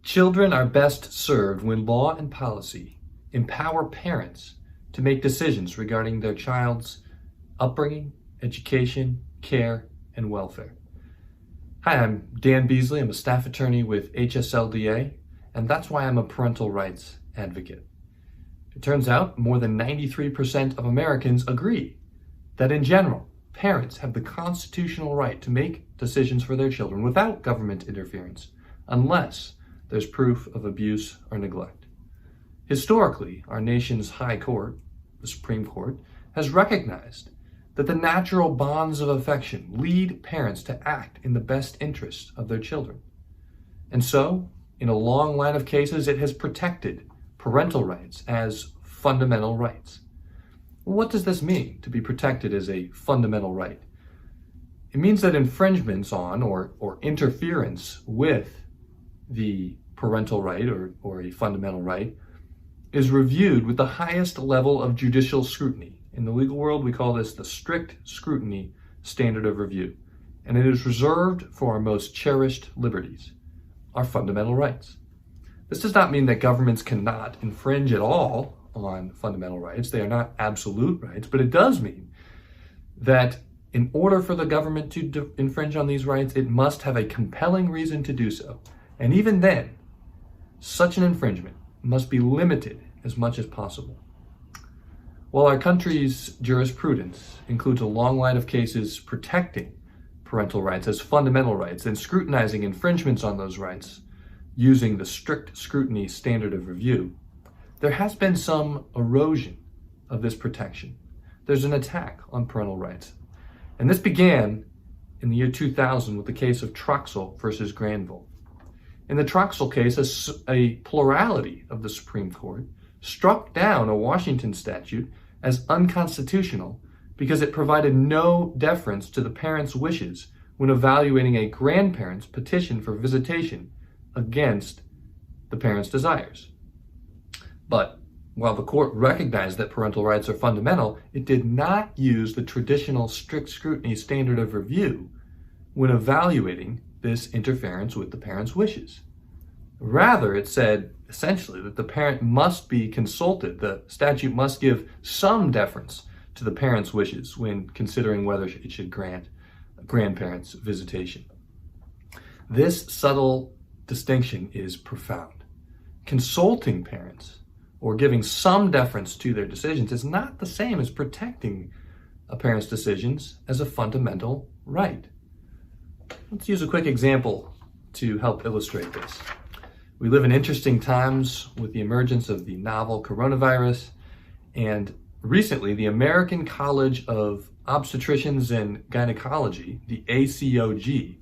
Children are best served when law and policy empower parents to make decisions regarding their child's upbringing, education, care, and welfare. Hi, I'm Dan Beasley. I'm a staff attorney with HSLDA, and that's why I'm a parental rights advocate. It turns out more than 93% of Americans agree that in general, parents have the constitutional right to make decisions for their children without government interference, unless there's proof of abuse or neglect. Historically, our nation's high court, the Supreme Court, has recognized that the natural bonds of affection lead parents to act in the best interests of their children. And so, in a long line of cases, it has protected parental rights as fundamental rights. What does this mean, to be protected as a fundamental right? It means that infringements on or interference with the parental right or a fundamental right is reviewed with the highest level of judicial scrutiny. In the legal world, we call this the strict scrutiny standard of review, and it is reserved for our most cherished liberties, our fundamental rights. This does not mean that governments cannot infringe at all on fundamental rights. They are not absolute rights, but it does mean that in order for the government to infringe on these rights, it must have a compelling reason to do so. And even then, such an infringement must be limited as much as possible. While our country's jurisprudence includes a long line of cases protecting parental rights as fundamental rights and scrutinizing infringements on those rights using the strict scrutiny standard of review, there has been some erosion of this protection. There's an attack on parental rights. And this began in the year 2000 with the case of Troxel versus Granville. In the Troxel case, a plurality of the Supreme Court struck down a Washington statute as unconstitutional because it provided no deference to the parent's wishes when evaluating a grandparent's petition for visitation against the parent's desires. But while the court recognized that parental rights are fundamental, it did not use the traditional strict scrutiny standard of review when evaluating this interference with the parent's wishes. Rather, it said essentially that the parent must be consulted. The statute must give some deference to the parent's wishes when considering whether it should grant grandparents visitation. This subtle distinction is profound. Consulting parents or giving some deference to their decisions is not the same as protecting a parent's decisions as a fundamental right. Let's use a quick example to help illustrate this. We live in interesting times with the emergence of the novel coronavirus, and recently the American College of Obstetricians and Gynecology, the ACOG,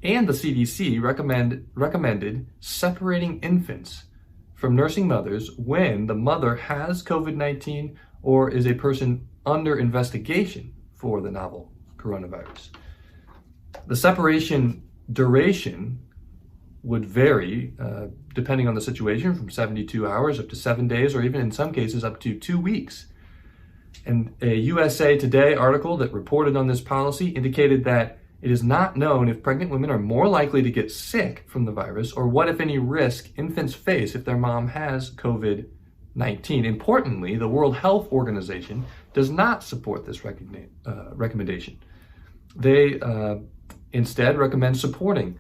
and the CDC recommended separating infants from nursing mothers when the mother has COVID-19 or is a person under investigation for the novel coronavirus. The separation duration would vary depending on the situation from 72 hours up to 7 days, or even in some cases up to 2 weeks. And a USA Today article that reported on this policy indicated that it is not known if pregnant women are more likely to get sick from the virus or what, if any, risk infants face if their mom has COVID-19. Importantly, the World Health Organization does not support this recommendation. They instead recommend supporting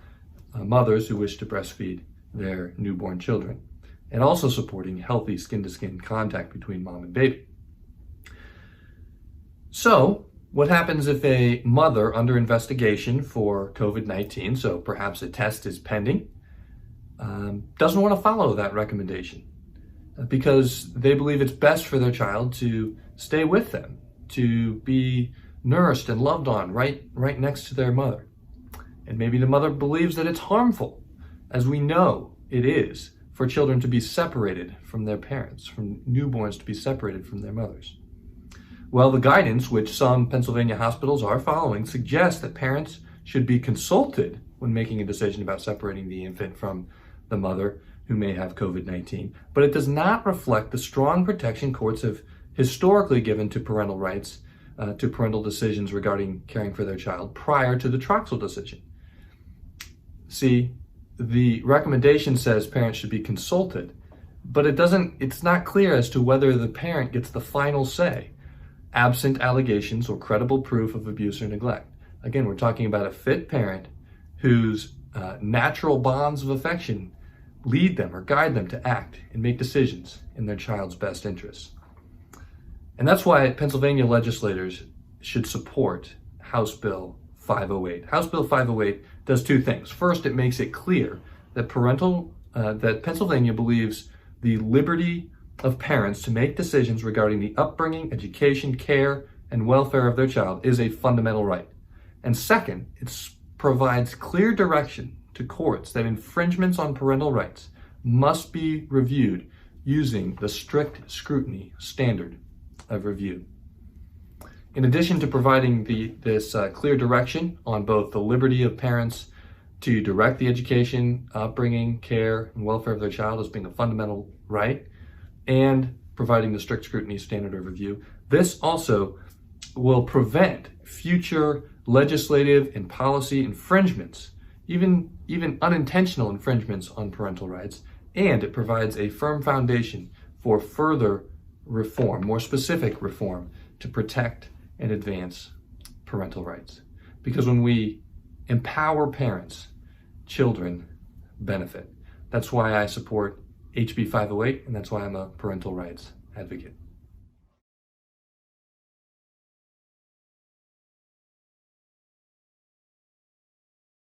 mothers who wish to breastfeed their newborn children, and also supporting healthy skin-to-skin contact between mom and baby. So, what happens if a mother under investigation for COVID-19, so perhaps a test is pending, doesn't want to follow that recommendation because they believe it's best for their child to stay with them, to be nursed and loved on right next to their mother? And maybe the mother believes that it's harmful, as we know it is, for children to be separated from their parents, from newborns to be separated from their mothers. Well, the guidance, which some Pennsylvania hospitals are following, suggests that parents should be consulted when making a decision about separating the infant from the mother who may have COVID-19. But it does not reflect the strong protection courts have historically given to parental rights, to parental decisions regarding caring for their child prior to the Troxel decision. See, the recommendation says parents should be consulted, but it's not clear as to whether the parent gets the final say, absent allegations or credible proof of abuse or neglect. Again, we're talking about a fit parent whose natural bonds of affection lead them or guide them to act and make decisions in their child's best interests. And that's why Pennsylvania legislators should support House Bill 508. House Bill 508 does two things. First, it makes it clear that that Pennsylvania believes the liberty of parents to make decisions regarding the upbringing, education, care, and welfare of their child is a fundamental right. And second, it provides clear direction to courts that infringements on parental rights must be reviewed using the strict scrutiny standard of review. In addition to providing this clear direction on both the liberty of parents to direct the education, upbringing, care, and welfare of their child as being a fundamental right, and providing the strict scrutiny standard of review, this also will prevent future legislative and policy infringements, even unintentional infringements on parental rights, and it provides a firm foundation for further reform, more specific reform, to protect and advance parental rights. Because when we empower parents, children benefit. That's why I support HB 508, and that's why I'm a parental rights advocate.